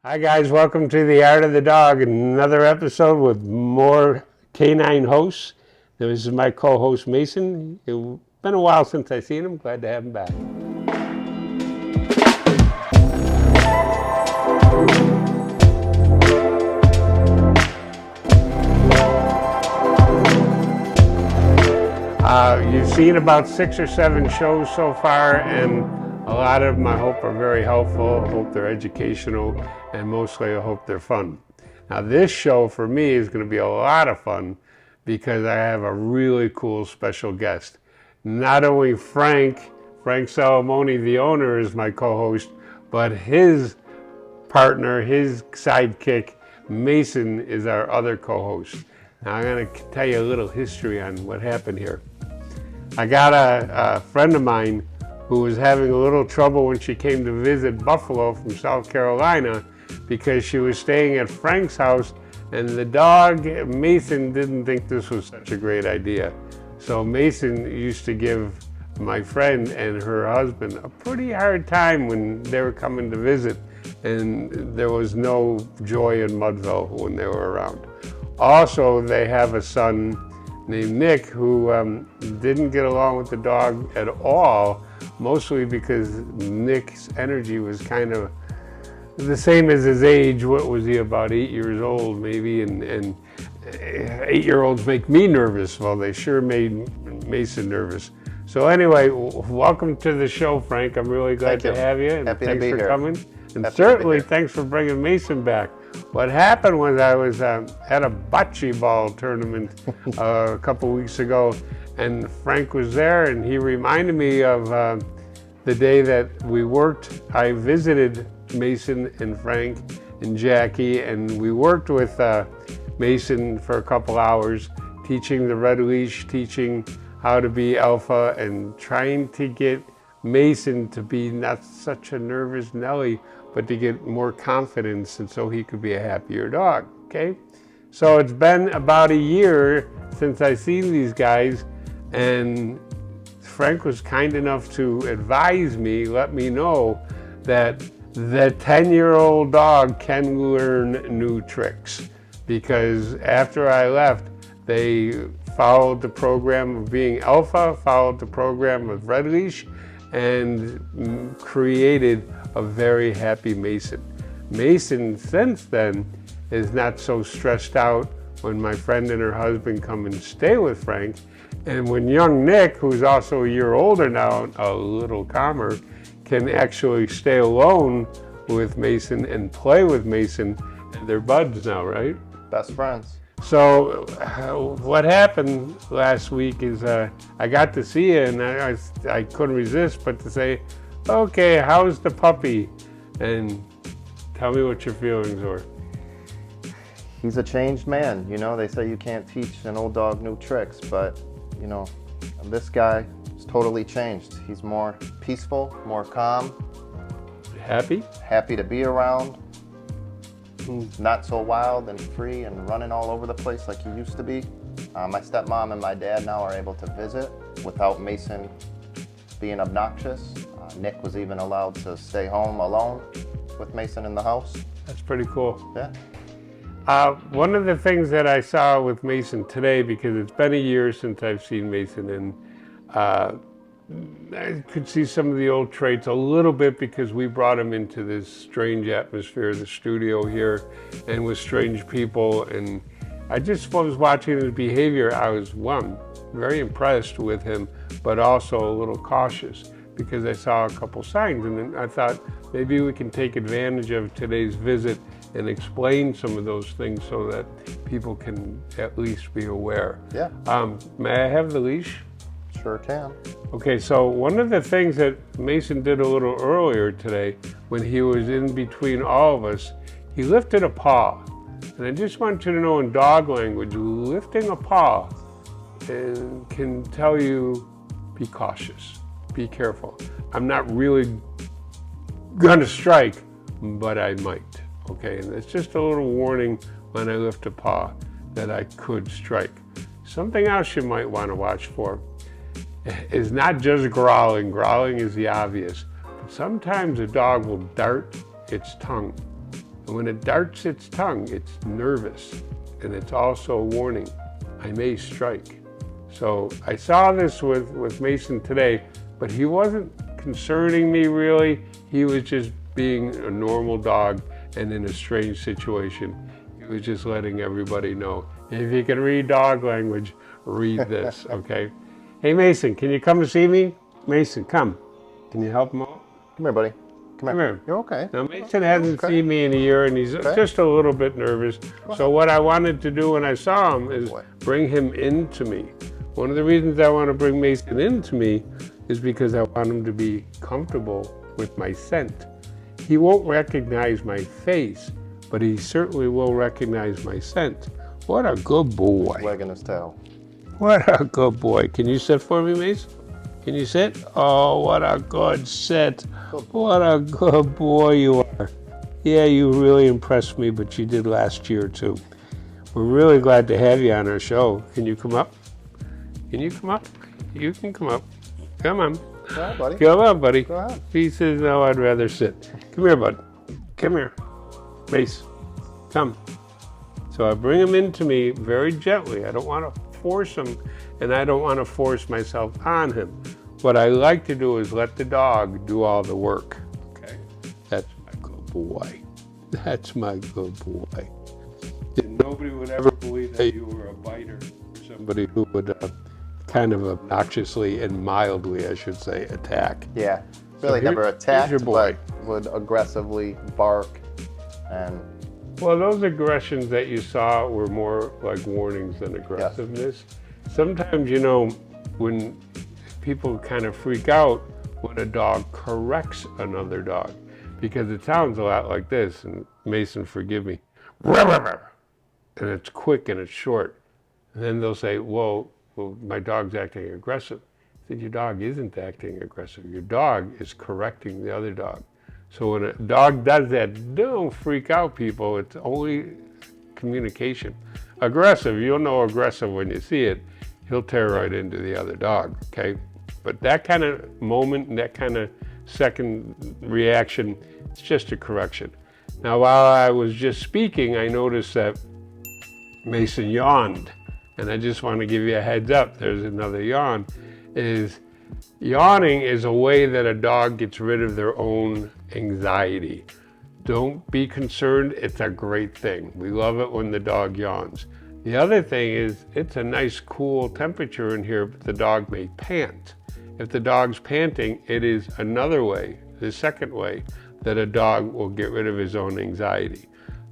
Hi guys, welcome to The Art of the Dog, another episode with more canine hosts. This is my co-host Mason. It's been a while since I've seen him, glad to have him back. You've seen about 6 or 7 shows so far, and a lot of them I hope are very helpful. I hope they're educational, and mostly I hope they're fun. Now this show for me is going to be a lot of fun because I have a really cool special guest. Not only Frank Salamone, the owner, is my co-host, but his partner, his sidekick, Mason, is our other co-host. Now I'm going to tell you a little history on what happened here. I got a friend of mine who was having a little trouble when she came to visit Buffalo from South Carolina because she was staying at Frank's house, and the dog, Mason, didn't think this was such a great idea. So Mason used to give my friend and her husband a pretty hard time when they were coming to visit, and there was no joy in Mudville when they were around. Also, they have a son named Nick who didn't get along with the dog at all, mostly because Nick's energy was kind of the same as his age. What was he, about 8 years old maybe? And 8-year-olds make me nervous. Well, they sure made Mason nervous. So anyway, welcome to the show, Frank. I'm really glad to have you. And Happy thanks to be for here. coming. And Happy certainly thanks for bringing Mason back. What happened was I was at a bocce ball tournament a couple weeks ago, and Frank was there, and he reminded me of the day that we worked. I visited Mason and Frank and Jackie, and we worked with Mason for a couple hours, teaching the red leash, teaching how to be alpha, and trying to get Mason to be not such a nervous Nelly, but to get more confidence, and so he could be a happier dog, okay? So it's been about a year since I've seen these guys, and Frank was kind enough to advise me, let me know that the 10-year-old dog can learn new tricks, because after I left, they followed the program of being alpha, followed the program of red leash, and created a very happy Mason. Mason, since then, is not so stressed out when my friend and her husband come and stay with Frank. And when young Nick, who's also a year older now, a little calmer, can actually stay alone with Mason and play with Mason, and they're buds now, right? Best friends. So what happened last week is I got to see you, and I couldn't resist but to say, okay, how's the puppy? And tell me what your feelings were. He's a changed man. You know, they say you can't teach an old dog new tricks, but, you know, this guy is totally changed. He's more peaceful, more calm. Happy? Happy to be around. Not so wild and free and running all over the place like he used to be. My stepmom and my dad now are able to visit without Mason being obnoxious. Nick was even allowed to stay home alone with Mason in the house. That's pretty cool. Yeah. One of the things that I saw with Mason today, because it's been a year since I've seen Mason, and I could see some of the old traits a little bit because we brought him into this strange atmosphere, the studio here, and with strange people. And I just was watching his behavior. I was, one, very impressed with him, but also a little cautious because I saw a couple signs. And then I thought maybe we can take advantage of today's visit and explain some of those things so that people can at least be aware. Yeah. May I have the leash? Sure can. Okay, so one of the things that Mason did a little earlier today, when he was in between all of us, he lifted a paw. And I just want you to know, in dog language, lifting a paw can tell you, be cautious, be careful. I'm not really gonna strike, but I might, okay? And it's just a little warning when I lift a paw that I could strike. Something else you might want to watch for is not just growling. Growling is the obvious. But sometimes a dog will dart its tongue And when it darts its tongue, it's nervous, and it's also a warning. I may strike. So I saw this with Mason today, but he wasn't concerning me really. He was just being a normal dog and in a strange situation. He was just letting everybody know. If you can read dog language, read this, okay? Hey Mason, can you come and see me? Mason, come. Can you help him out? Come here, buddy. Come here. You're okay. Now Mason hasn't seen me in a year and he's just a little bit nervous. So what I wanted to do when I saw him is bring him into me. One of the reasons I want to bring Mason into me is because I want him to be comfortable with my scent. He won't recognize my face, but he certainly will recognize my scent. What a good boy. Wagging his tail. What a good boy. Can you sit for me, Mason? Can you sit? Oh, what a good sit. What a good boy you are. Yeah, you really impressed me, but you did last year too. We're really glad to have you on our show. Can you come up? Can you come up? You can come up. Come on. Go ahead, buddy. Come on, buddy. Go ahead. He says, no, I'd rather sit. Come here, bud. Come here. Mace, come. So I bring him into me very gently. I don't want to force him, and I don't want to force myself on him. What I like to do is let the dog do all the work. Okay? That's my good boy. That's my good boy. And nobody would ever believe that you were a biter or somebody who would kind of obnoxiously and mildly, I should say, attack. Yeah. Really So never attacked, your boy. but would aggressively bark and... Well, those aggressions that you saw were more like warnings than aggressiveness. Yes. Sometimes, you know, when people kind of freak out when a dog corrects another dog, because it sounds a lot like this, and Mason, forgive me, and it's quick and it's short. And then they'll say, well, my dog's acting aggressive. I said, your dog isn't acting aggressive. Your dog is correcting the other dog. So when a dog does that, don't freak out, people. It's only communication. Aggressive, you'll know aggressive when you see it. He'll tear right into the other dog, okay? But that kind of moment and that kind of second reaction, it's just a correction. Now, while I was just speaking, I noticed that Mason yawned. And I just want to give you a heads up, there's another yawn. Yawning is a way that a dog gets rid of their own anxiety. Don't be concerned, it's a great thing. We love it when the dog yawns. The other thing is, it's a nice cool temperature in here, but the dog may pant. If the dog's panting, it is another way, the second way, that a dog will get rid of his own anxiety.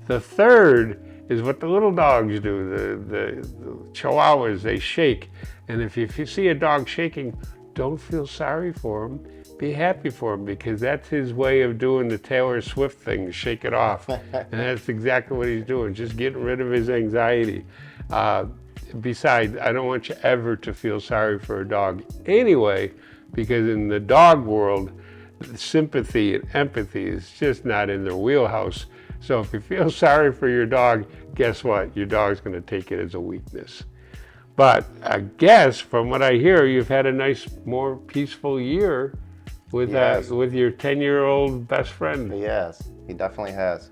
The third is what the little dogs do, the chihuahuas, they shake. And if you see a dog shaking, don't feel sorry for him, be happy for him, because that's his way of doing the Taylor Swift thing, shake it off. And that's exactly what he's doing, just getting rid of his anxiety. Besides, I don't want you ever to feel sorry for a dog anyway, because in the dog world, sympathy and empathy is just not in their wheelhouse. So if you feel sorry for your dog, guess what? Your dog's going to take it as a weakness. But I guess from what I hear, you've had a nice, more peaceful year with your 10-year-old best friend. Yes, he definitely has.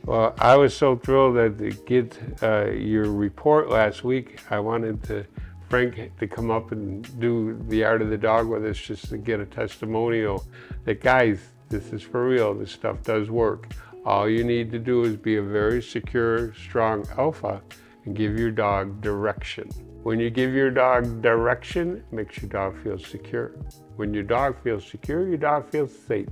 Well, I was so thrilled to get your report last week. I wanted Frank to come up and do the art of the dog with us, just to get a testimonial that, guys, this is for real. This stuff does work. All you need to do is be a very secure, strong alpha and give your dog direction. When you give your dog direction, it makes your dog feel secure. When your dog feels secure, your dog feels safe.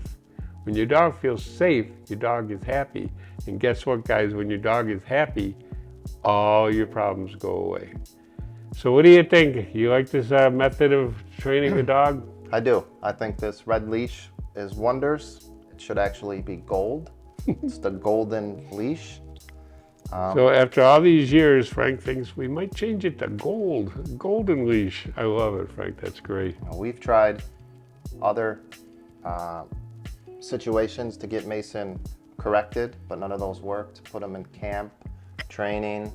When your dog feels safe, your dog is happy. And guess what, guys? When your dog is happy, all your problems go away. So what do you think? You like this method of training a dog? I do. I think this red leash is wonders. It should actually be gold. It's the golden leash. So after all these years, Frank thinks we might change it to golden leash. I love it, Frank. That's great. We've tried other situations to get Mason corrected, but none of those worked. Put him in camp, training,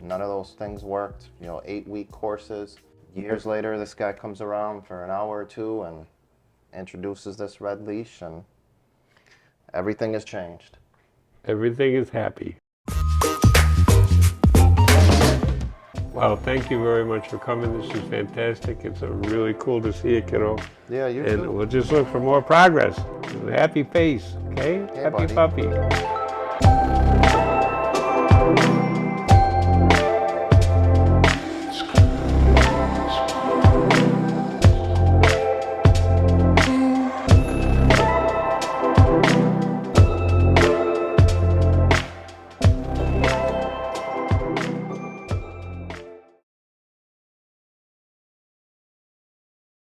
none of those things worked. 8-week courses. Years later, this guy comes around for an hour or two and introduces this red leash, and everything has changed. Everything is happy. Wow, thank you very much for coming. This is fantastic. It's really cool to see you, kiddo. Yeah, you And too. we'll just look for more progress. Happy face, okay? Hey, Happy buddy. puppy.